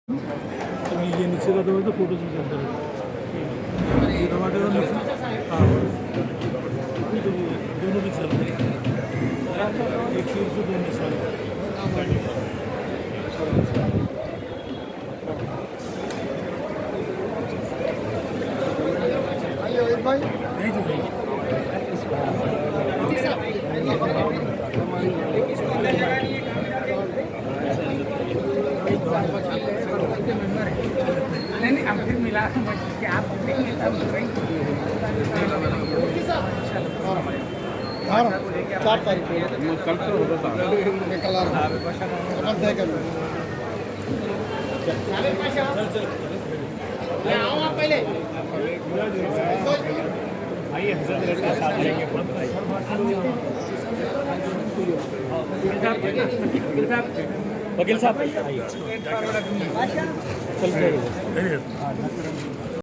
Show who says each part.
Speaker 1: ये नीचे का दो फोटो से चलता है ये टमाटर का हाँ दोनों भी चल रहे हैं एक चीज़ से दोनों चल
Speaker 2: नहीं अब फिर मिला कि आप देंगे तब
Speaker 3: चार तारीख को कल तो होगा कल आ रहा तय कर
Speaker 2: आओ आप पहले
Speaker 1: आइए हजरत का साथ लेंगे वकील साहब आइए चल